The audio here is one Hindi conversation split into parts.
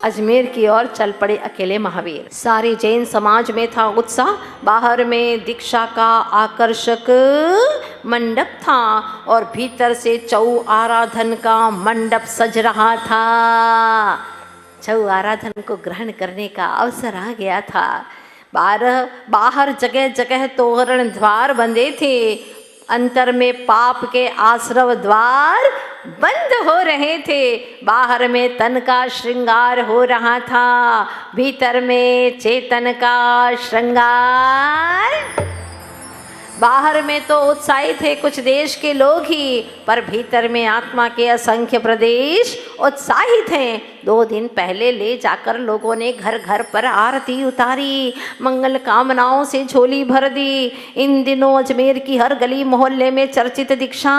अजमेर की ओर चल पड़े अकेले महावीर। सारे जैन समाज में था उत्साह, बाहर में दीक्षा का आकर्षक मंडप था और भीतर से चौ आराधन का मंडप सज रहा था। चौ आराधन को ग्रहण करने का अवसर आ गया था। बाहर जगह जगह तोरण द्वार बंधे थे, अंतर में पाप के आश्रव द्वार बंद हो रहे थे। बाहर में तन का श्रृंगार हो रहा था, भीतर में चेतन का श्रृंगार। बाहर में तो उत्साही थे कुछ देश के लोग ही, पर भीतर में आत्मा के असंख्य प्रदेश उत्साहित हैं। 2 दिन पहले ले जाकर लोगों ने घर घर पर आरती उतारी, मंगल कामनाओं से झोली भर दी। इन दिनों अजमेर की हर गली मोहल्ले में चर्चित दीक्षा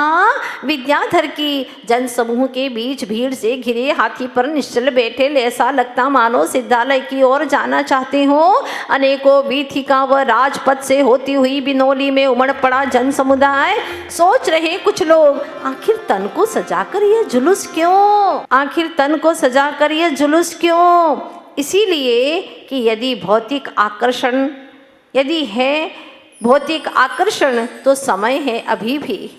विद्याधर की जन समूह के बीच भीड़ से घिरे हाथी पर निश्चल बैठे, ऐसा लगता मानो सिद्धालय की ओर जाना चाहते हो। अनेकों वीथिका व राजपथ से होती हुई बिनौली में उमड़ पड़ा जन समुदाय। सोच रहे कुछ लोग, आखिर तन को सजाकर यह जुलूस क्यों? आखिर तन को सजाकर यह जुलूस क्यों? इसीलिए कि यदि भौतिक आकर्षण तो समय है अभी भी,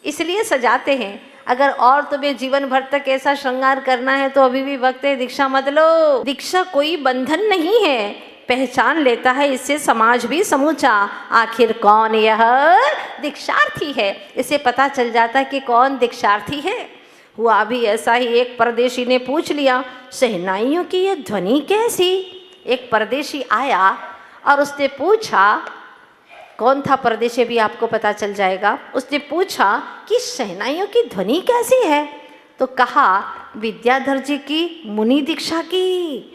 इसलिए सजाते हैं। अगर और तुम्हें जीवन भर तक ऐसा श्रृंगार करना है तो अभी भी वक्त है, दीक्षा मत लो। दीक्षा कोई बंधन नहीं है, पहचान लेता है इससे समाज भी समूचा। आखिर कौन यह दीक्षार्थी है, इसे पता चल जाता है कि कौन दीक्षार्थी है। हुआ भी ऐसा ही, एक परदेशी ने पूछ लिया, शहनाइयों की यह ध्वनि कैसी? एक परदेशी आया और उसने पूछा, कौन था परदेशी भी आपको पता चल जाएगा। उसने पूछा कि शहनाइयों की ध्वनि कैसी है? तो कहा, विद्याधर जी की मुनि दीक्षा की।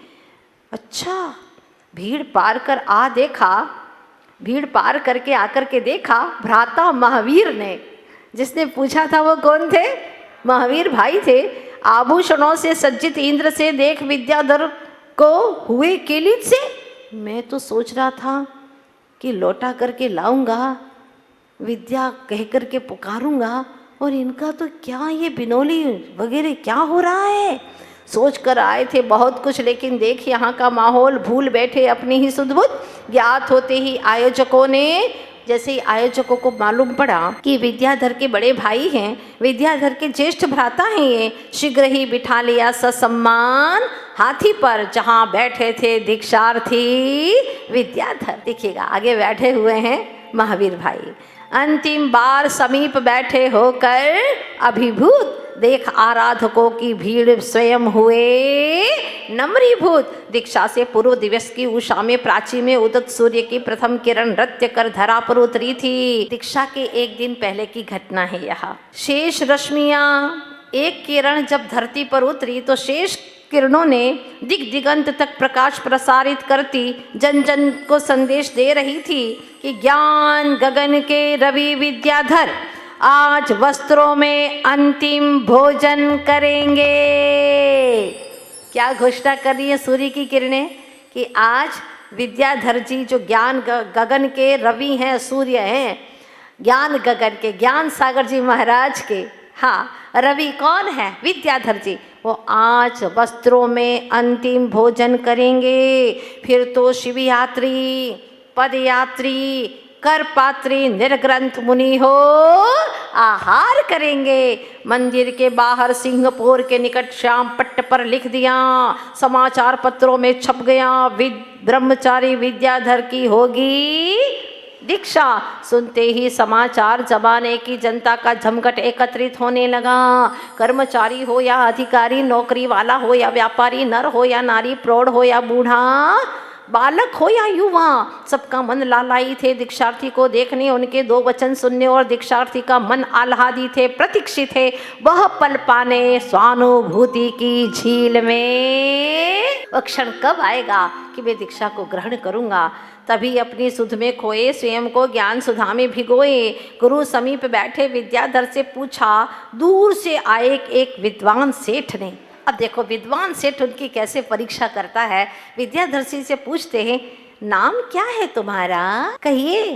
अच्छा। भीड़ पार करके आकर के देखा भ्राता महावीर ने। जिसने पूछा था वो कौन थे? महावीर भाई थे। आभूषणों से सज्जित इंद्र से देख विद्याधर को हुए केलित से। मैं तो सोच रहा था कि लौटा करके लाऊंगा, विद्या कह करके पुकारूंगा, और इनका तो क्या ये बिनौली वगैरह क्या हो रहा है। सोच कर आए थे बहुत कुछ, लेकिन देख यहाँ का माहौल, भूल बैठे अपनी ही सुध-बुध। ज्ञात होते ही जैसे ही आयोजकों को मालूम पड़ा कि विद्याधर के बड़े भाई हैं, विद्याधर के ज्येष्ठ भ्राता हैं ये, शीघ्र ही बिठा लिया ससम्मान हाथी पर, जहाँ बैठे थे दीक्षार्थी विद्याधर। देखिएगा आगे बैठे हुए हैं महावीर भाई। अंतिम बार समीप बैठे होकर अभिभूत देख आराधकों की भीड़ स्वयं हुए नम्रीभूत। दीक्षा से पूर्व दिवस की उषा में प्राची में उदित सूर्य की प्रथम किरण नृत्य कर धरा पर उतरी थी। दीक्षा के एक दिन पहले की घटना है यह। शेष रश्मियां, एक किरण जब धरती पर उतरी तो शेष किरणों ने दिगंत तक प्रकाश प्रसारित करती जन जन को संदेश दे रही थी कि ज्ञान गगन के रवि विद्याधर आज वस्त्रों में अंतिम भोजन करेंगे। क्या घोषणा कर रही है सूर्य की किरणें कि आज विद्याधर जी जो ज्ञान गगन के रवि हैं, सूर्य हैं, ज्ञान गगन के, ज्ञान सागर जी महाराज के, हाँ रवि कौन है? विद्याधर जी। वो आज वस्त्रों में अंतिम भोजन करेंगे। फिर तो शिवयात्री, पदयात्री, करपात्री, निर्ग्रंथ मुनि हो आहार करेंगे। मंदिर के बाहर सिंहपुर के निकट श्याम पट्ट पर लिख दिया, समाचार पत्रों में छप गया, ब्रह्मचारी विद्याधर की होगी दीक्षा। सुनते ही समाचार जमाने की जनता का जमघट एकत्रित होने लगा। कर्मचारी हो या अधिकारी, नौकरी वाला हो या व्यापारी, नर हो या नारी, प्रौढ़ हो या बूढ़ा, बालक हो या युवा, सबका मन लालाई थे दीक्षार्थी को देखने, उनके 2 वचन सुनने, और दीक्षार्थी का मन आह्लादी थे, प्रतीक्षित थे वह पल पाने स्वानुभूति की झील में। वह क्षण कब आएगा कि मैं दीक्षा को ग्रहण करूंगा। तभी अपनी सुध में खोए स्वयं को ज्ञान सुधा में भिगोए। गुरु समीप बैठे विद्याधर से पूछा, दूर से आए एक विद्वान सेठ ने। अब देखो विद्वान सेठ उनकी कैसे परीक्षा करता है। विद्याधर से पूछते हैं, नाम क्या है तुम्हारा? कहिए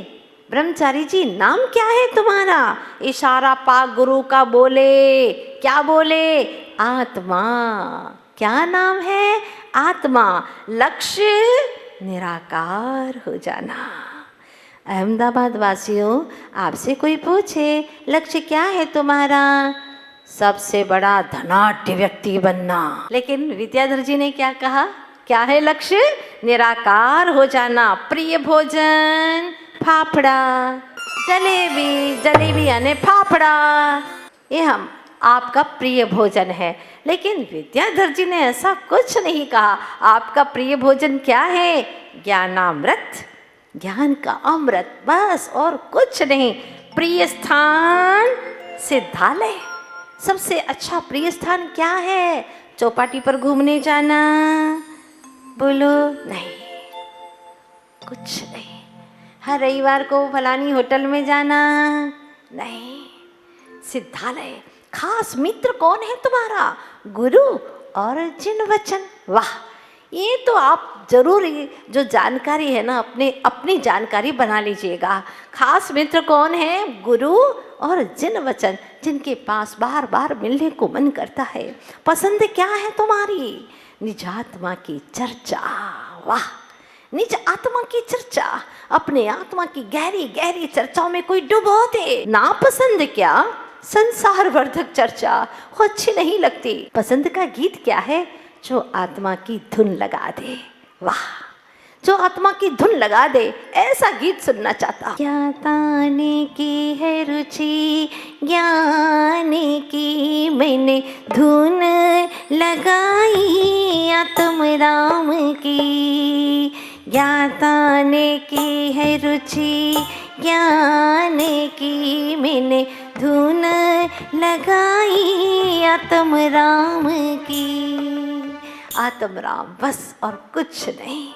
ब्रह्मचारी जी, नाम क्या है तुम्हारा? इशारा पाक गुरु का बोले, क्या बोले? आत्मा। क्या नाम है? आत्मा। लक्ष्य निराकार हो जाना। अहमदाबाद वासियों, आपसे कोई पूछे लक्ष्य क्या है तुम्हारा? सबसे बड़ा धनाढ्य व्यक्ति बनना। लेकिन विद्याधर जी ने क्या कहा? क्या है लक्ष्य? निराकार हो जाना। प्रिय भोजन फाफड़ा, जलेबी, जलेबी यानी फाफड़ा, ये हम आपका प्रिय भोजन है। लेकिन विद्याधर जी ने ऐसा कुछ नहीं कहा। आपका प्रिय भोजन क्या है? ज्ञानामृत, ज्ञान का अमृत, बस और कुछ नहीं। प्रिय स्थान सिद्धालय। सबसे अच्छा प्रिय स्थान क्या है? चौपाटी पर घूमने जाना? बोलो नहीं, कुछ नहीं। हर रविवार को फलानी होटल में जाना? नहीं। सिद्धालय। खास मित्र कौन है तुम्हारा? गुरु और जिन वचन। वाह, ये तो आप जरूर जो जानकारी है ना, अपनी जानकारी बना लीजिएगा। खास मित्र कौन है? गुरु और जिन वचन, जिनके पास बार बार मिलने को मन करता है। पसंद क्या है तुम्हारी? निज आत्मा की चर्चा। वाह, निज आत्मा की चर्चा। अपने आत्मा की गहरी गहरी चर्चाओं में कोई डूबो दे। ना पसंद क्या? संसार वर्धक चर्चा, वो अच्छी नहीं लगती। पसंद का गीत क्या है? जो आत्मा की धुन लगा दे। वाह, जो आत्मा की धुन लगा दे, ऐसा गीत सुनना चाहता। ज्ञाताने की है रुचि, ज्ञाने की मैंने धुन लगाई आत्म राम की। ज्ञाताने की है रुचि, ज्ञाने की मैंने धुन लगाई आत्म राम की। आत्म राम, बस और कुछ नहीं।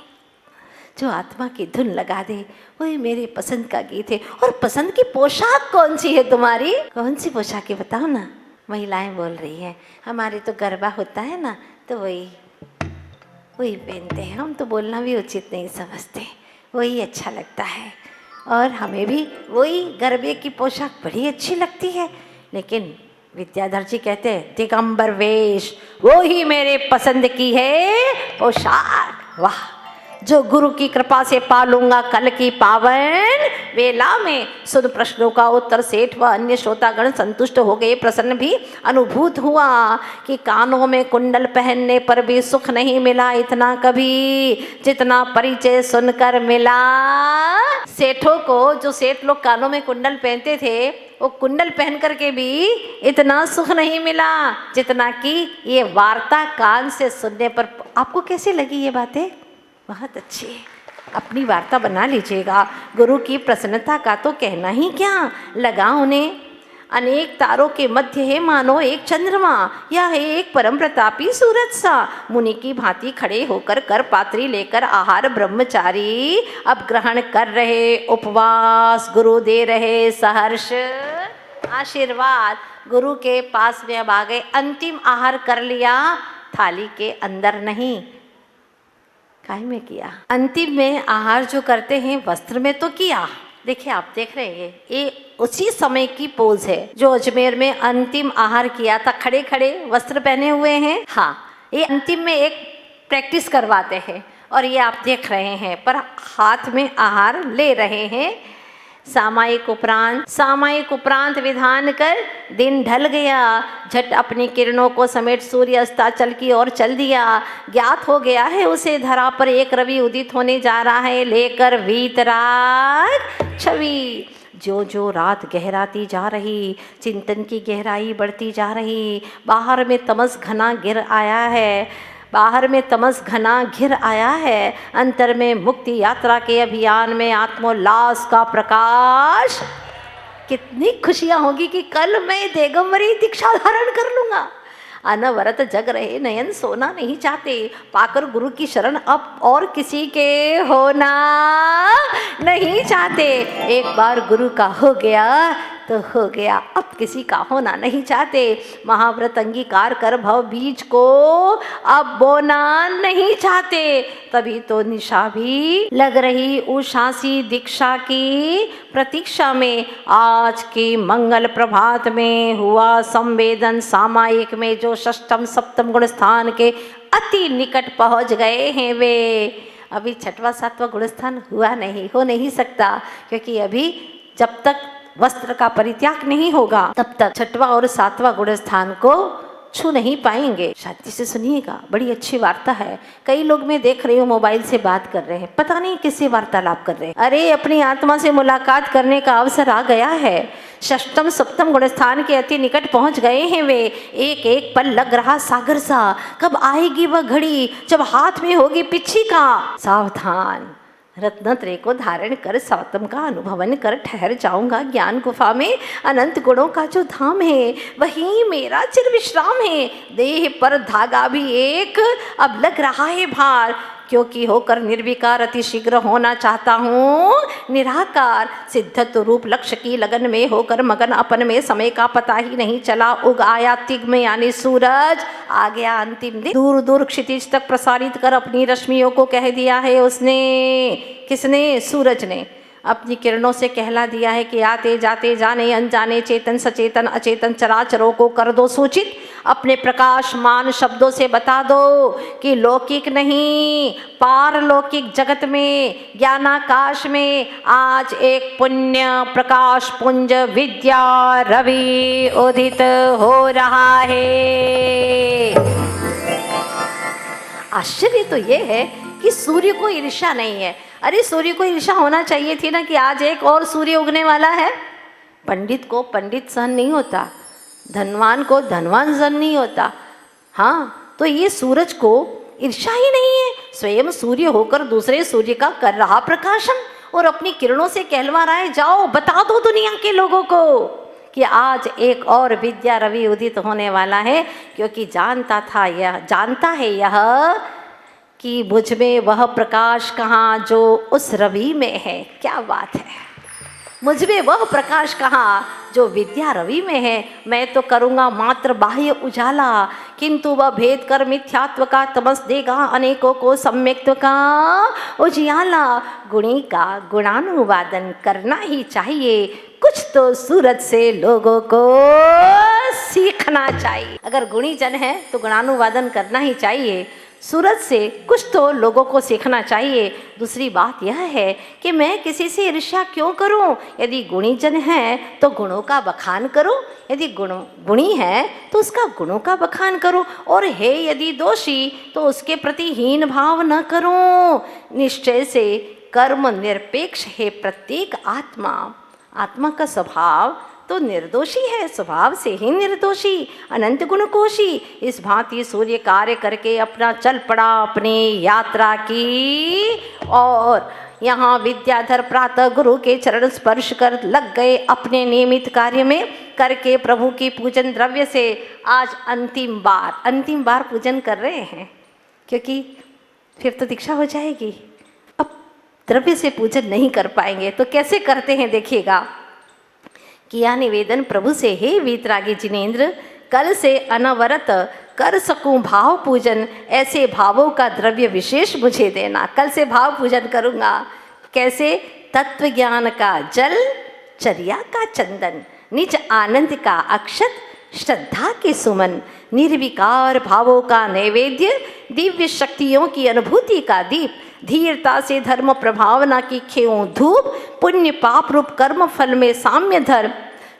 जो आत्मा की धुन लगा दे, वही मेरे पसंद का गीत है। और पसंद की पोशाक कौन सी है तुम्हारी? कौन सी पोशाक है बताओ ना। महिलाएं बोल रही है, हमारे तो गरबा होता है ना, तो वही पहनते हैं। हम तो बोलना भी उचित नहीं समझते, वही अच्छा लगता है। और हमें भी वही गरबे की पोशाक बड़ी अच्छी लगती है। लेकिन विद्याधर जी कहते हैं दिगंबर वेश, वो ही मेरे पसंद की है पोशाक। वाह, जो गुरु की कृपा से पालूंगा कल की पावन वेला में। सुन प्रश्नों का उत्तर सेठ व अन्य श्रोतागण संतुष्ट हो गए। प्रसन्न भी अनुभूत हुआ कि कानों में कुंडल पहनने पर भी सुख नहीं मिला इतना कभी, जितना परिचय सुनकर मिला। सेठों को, जो सेठ लोग कानों में कुंडल पहनते थे, वो कुंडल पहन करके भी इतना सुख नहीं मिला जितना कि ये वार्ता कान से सुनने पर। आपको कैसी लगी ये बातें? बहुत अच्छी है। अपनी वार्ता बना लीजिएगा। गुरु की प्रसन्नता का तो कहना ही क्या। लगा उन्हें अनेक तारों के मध्य है मानो एक चंद्रमा, या है एक परम प्रतापी सूरज सा। मुनि की भांति खड़े होकर कर पात्री लेकर आहार ब्रह्मचारी अब ग्रहण कर रहे। उपवास गुरु दे रहे सहर्ष आशीर्वाद। गुरु के पास में अब आ गए। अंतिम आहार कर लिया, थाली के अंदर नहीं, काय में किया। अंतिम में आहार जो करते हैं वस्त्र में तो किया। देखिए, आप देख रहे हैं, ये उसी समय की पोज है जो अजमेर में अंतिम आहार किया था। खड़े खड़े वस्त्र पहने हुए हैं। हाँ, ये अंतिम में एक प्रैक्टिस करवाते हैं और ये आप देख रहे हैं, पर हाथ में आहार ले रहे हैं। सामायिक उपरांत विधान कर दिन ढल गया। झट अपनी किरणों को समेट सूर्य अस्ताचल की ओर चल दिया। ज्ञात हो गया है उसे धरा पर एक रवि उदित होने जा रहा है, लेकर वीतराग छवि। जो जो रात गहराती जा रही, चिंतन की गहराई बढ़ती जा रही। बाहर में तमस घना घिर आया है। अंतर में मुक्ति यात्रा के अभियान में आत्मोल्लास का प्रकाश। कितनी खुशियां होगी कि कल मैं दिगंबरी दीक्षा धारण कर लूंगा। अनवरत जग रहे नयन सोना नहीं चाहते, पाकर गुरु की शरण अब और किसी के होना नहीं चाहते। एक बार गुरु का हो गया तो हो गया, अब किसी का होना नहीं चाहते। महाव्रत अंगीकार कर भव बीज को अब बोना नहीं चाहते। तभी तो निशा भी लग रही उषासी दीक्षा की प्रतीक्षा में। आज की मंगल प्रभात में हुआ संवेदन सामायिक में जो षष्ठम सप्तम गुण स्थान के अति निकट पहुंच गए हैं वे। अभी छठवां सातवां गुण स्थान हुआ नहीं, हो नहीं सकता, क्योंकि अभी जब तक वस्त्र का परित्याग नहीं होगा तब तक छठवां और सातवां गुण स्थान को छू नहीं पाएंगे। शांति से सुनिएगा, बड़ी अच्छी वार्ता है। कई लोग मैं देख रही हूँ मोबाइल से बात कर रहे हैं, पता नहीं किससे वार्तालाप कर रहे हैं। अरे अपनी आत्मा से मुलाकात करने का अवसर आ गया है। षष्टम सप्तम गुण स्थान के अति निकट पहुंच गए हैं वे। एक एक पल लग रहा सागर सा। कब आएगी वह घड़ी जब हाथ में होगी पिच्छिका। सावधान, रत्नत्रय को धारण कर सौतम का अनुभवन कर ठहर जाऊंगा ज्ञान गुफा में। अनंत गुणों का जो धाम है वही मेरा चिर विश्राम है। देह पर धागा भी एक अब लग रहा है भार, क्योंकि होकर निर्विकार अति शीघ्र होना चाहता हूँ निराकार। सिद्धत्व रूप लक्ष्य की लगन में होकर मगन अपन में समय का पता ही नहीं चला। उग आया तिग में यानी सूरज, आ गया अंतिम दिन। दूर दूर क्षितिज तक प्रसारित कर अपनी रश्मियों को कह दिया है उसने। किसने? सूरज ने अपनी किरणों से कहला दिया है कि आते जाते जाने अनजाने चेतन सचेतन अचेतन चराचरों को कर दो सूचित। अपने प्रकाशमान शब्दों से बता दो कि लौकिक नहीं पारलौकिक जगत में ज्ञानाकाश में आज एक पुण्य प्रकाश पुंज विद्या रवि उदित हो रहा है। आश्चर्य तो ये है कि सूर्य को ईर्ष्या नहीं है। अरे सूर्य को ईर्ष्या होना चाहिए थी ना कि आज एक और सूर्य उगने वाला है। पंडित को पंडित सहन नहीं होता, धनवान को धनवान सहन नहीं होता। हाँ, तो ये सूरज को ईर्ष्या ही नहीं है। स्वयं सूर्य होकर दूसरे सूर्य का कर रहा प्रकाशन और अपनी किरणों से कहलवा रहा है, जाओ बता दो दुनिया के लोगों को कि आज एक और विद्या रवि उदित होने वाला है। क्योंकि जानता है यह कि मुझ में वह प्रकाश कहाँ जो उस रवि में है। क्या बात है, मुझ में वह प्रकाश कहाँ जो विद्या रवि में है। मैं तो करूँगा मात्र बाह्य उजाला, किंतु वह भेद कर मिथ्यात्व का तमस देगा अनेकों को सम्यक्त्व का उजियाला। गुणी का गुणानुवादन करना ही चाहिए, कुछ तो सूरज से लोगों को सीखना चाहिए। अगर गुणी जन है तो गुणानुवादन करना ही चाहिए, सूरज से कुछ तो लोगों को सीखना चाहिए। दूसरी बात यह है कि मैं किसी से ईर्ष्या क्यों करूं? यदि गुणी जन है तो गुणों का बखान करो, यदि गुणी है तो उसका गुणों का बखान करो, और है यदि दोषी तो उसके प्रति हीन भाव न करो। निश्चय से कर्म निरपेक्ष है प्रत्येक आत्मा। आत्मा का स्वभाव तो निर्दोषी है, स्वभाव से ही निर्दोषी, अनंत गुणकोशी। इस भांति सूर्य कार्य करके अपना चल पड़ा अपनी यात्रा की। और यहाँ विद्याधर प्रातः गुरु के चरण स्पर्श कर लग गए अपने नियमित कार्य में। करके प्रभु की पूजन द्रव्य से आज अंतिम बार पूजन कर रहे हैं, क्योंकि फिर तो दीक्षा हो जाएगी। अब द्रव्य से पूजन नहीं कर पाएंगे तो कैसे करते हैं देखिएगा। किया निवेदन प्रभु से, हे वीतरागी जिनेन्द्र, कल से अनवरत कर सकूं भाव पूजन। ऐसे भावों का द्रव्य विशेष मुझे देना। कल से भाव पूजन करूँगा। कैसे? तत्व ज्ञान का जल, चर्या का चंदन, निज आनंद का अक्षत, श्रद्धा के सुमन, निर्विकार भावों का नैवेद्य, दिव्य शक्तियों की अनुभूति का दीप, धीरता से धर्म प्रभावना की खेऊं धूप, पुण्य पाप रूप कर्म फल में साम्य धर्म,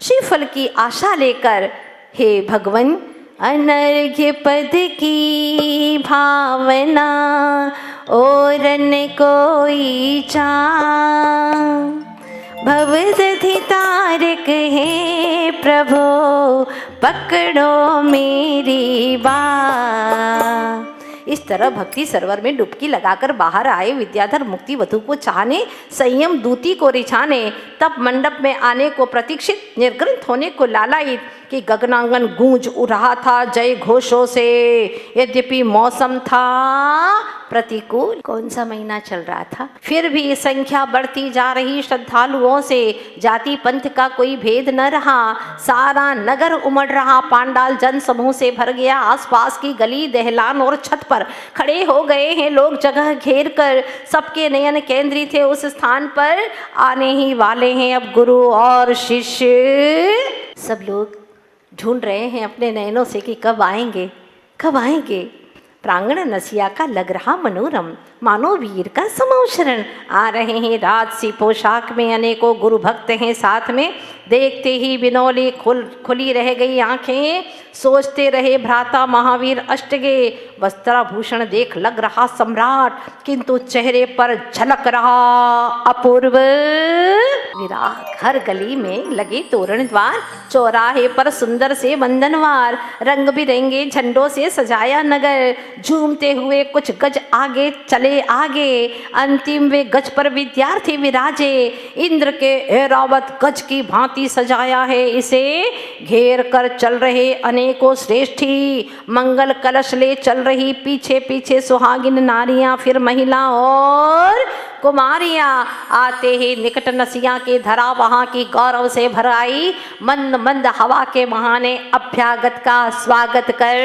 श्रीफल की आशा लेकर हे भगवन अनर्घ्य पद की भावना और न कोई चा। भवदधि तारक है प्रभो पकड़ो मेरी बात। इस तरह भक्ति सरोवर में डुबकी लगाकर बाहर आए विद्याधर मुक्ति वधु को चाहने, संयम दूती को रिझाने, तप मंडप में आने को प्रतीक्षित, निर्ग्रंथ होने को लालायित, कि गगनांगन गूंज रहा था जय घोषों से। यद्यपि मौसम था प्रतिकूल। कौन सा महीना चल रहा था, फिर भी संख्या बढ़ती जा रही श्रद्धालुओं से। जाति पंथ का कोई भेद न रहा। सारा नगर उमड़ रहा, पांडाल जन समूह से भर गया। आसपास की गली, दहलान और छत पर खड़े हो गए हैं लोग जगह घेर कर। सबके नयन केंद्रित थे उस स्थान पर। आने ही वाले हैं अब गुरु और शिष्य। सब लोग ढूंढ रहे हैं अपने नयनों से कि कब आएंगे, कब आएंगे। प्रांगण नसिया का लग रहा मनोरम, मानो वीर का समौशरण। आ रहे हैं राजसी पोशाक में, अनेकों गुरु भक्त हैं साथ में। देखते ही बिनौली खुली रह गई आंखें। सोचते रहे भ्राता महावीर अष्टगे। वस्त्राभूषण देख लग रहा सम्राट, किंतु चेहरे पर झलक रहा अपूर्व विराग। हर गली में लगे तोरण द्वार, चौराहे पर सुंदर से बंधनवार। रंग बिरंगे झंडों से सजाया नगर। झूमते हुए कुछ गज आगे चले आगे। अंतिम वे गज पर विद्यार्थी विराजे। इंद्र के ऐरावत गज की भांति सजाया है इसे। घेर कर चल रहे अनेकों श्रेष्ठी। मंगल कलश ले चल रही पीछे पीछे सुहागिन नारियां, फिर महिला और कुमारियां। आते ही निकट नसिया की धरा वहां की गौरव से भर आई। मंद मंद हवा के बहाने अभ्यागत का स्वागत कर।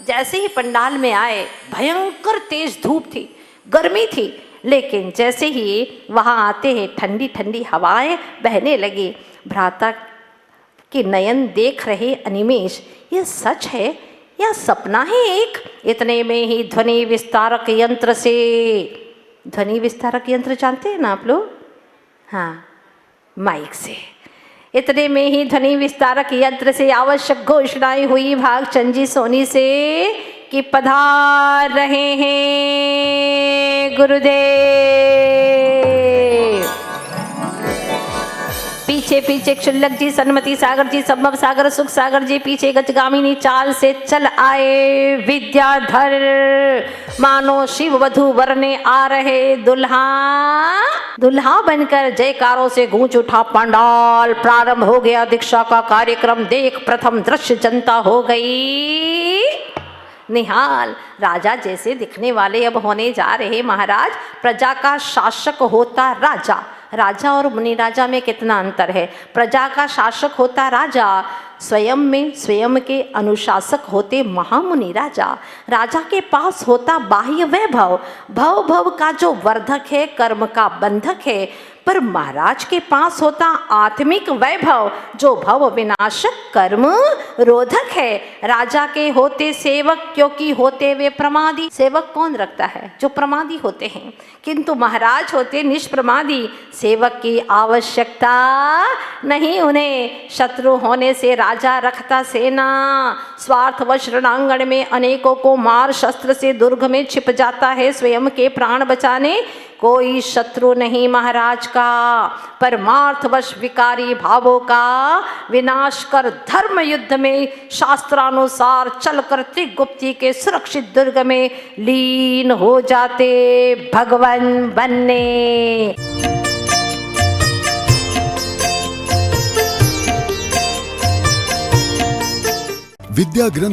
जैसे ही पंडाल में आए, भयंकर तेज धूप थी, गर्मी थी, लेकिन जैसे ही वहां आते ही ठंडी ठंडी हवाएं बहने लगी। भ्राता के नयन देख रहे अनिमेष, यह सच है या सपना है एक। इतने में ही ध्वनि विस्तारक यंत्र से, ध्वनि विस्तारक यंत्र जानते हैं ना आप लोग, हाँ, माइक से। इतने में ही ध्वनि विस्तारक यंत्र से आवश्यक घोषणाएं हुई भागचंद जी सोनी से कि पधार रहे हैं गुरुदेव। पीछे पीछे क्षुल्लक जी, सन्मति सागर जी, संभव सागर, सुख सागर जी पीछे गजगामिनी चाल से चल आए। विद्याधर मानो शिव वधु वरने आ रहे दुल्हा दुल्हा बनकर। जयकारों से गूंज उठा पंडाल। प्रारंभ हो गया दीक्षा का कार्यक्रम। देख प्रथम दृश्य जनता हो गई निहाल। राजा जैसे दिखने वाले अब होने जा रहे महाराज। प्रजा का शासक होता राजा। राजा और मुनि राजा में कितना अंतर है। प्रजा का शासक होता राजा, स्वयं में स्वयं के अनुशासक होते महामुनि राजा। राजा के पास होता बाह्य वैभव, भव भव का जो वर्धक है, कर्म का बंधक है। पर महाराज के पास होता आत्मिक वैभव, जो भव विनाशक कर्म रोधक है। राजा के होते सेवक, क्योंकि होते वे प्रमादी। सेवक कौन रखता है? जो प्रमादी होते हैं। किंतु महाराज होते निष्प्रमादी। सेवक की आवश्यकता नहीं उन्हें। शत्रु होने से राजा रखता सेना। स्वार्थवश रणांगण में अनेकों को मार शस्त्र से दुर्ग में छिप जाता है स्वयं के प्राण बचाने। कोई शत्रु नहीं महाराज का। परमार्थवश विकारी भावों का विनाश कर धर्म युद्ध में शास्त्रानुसार चलकर त्रिगुप्ती के सुरक्षित दुर्ग में लीन हो जाते भगवान बनने। विद्या ग्रंथ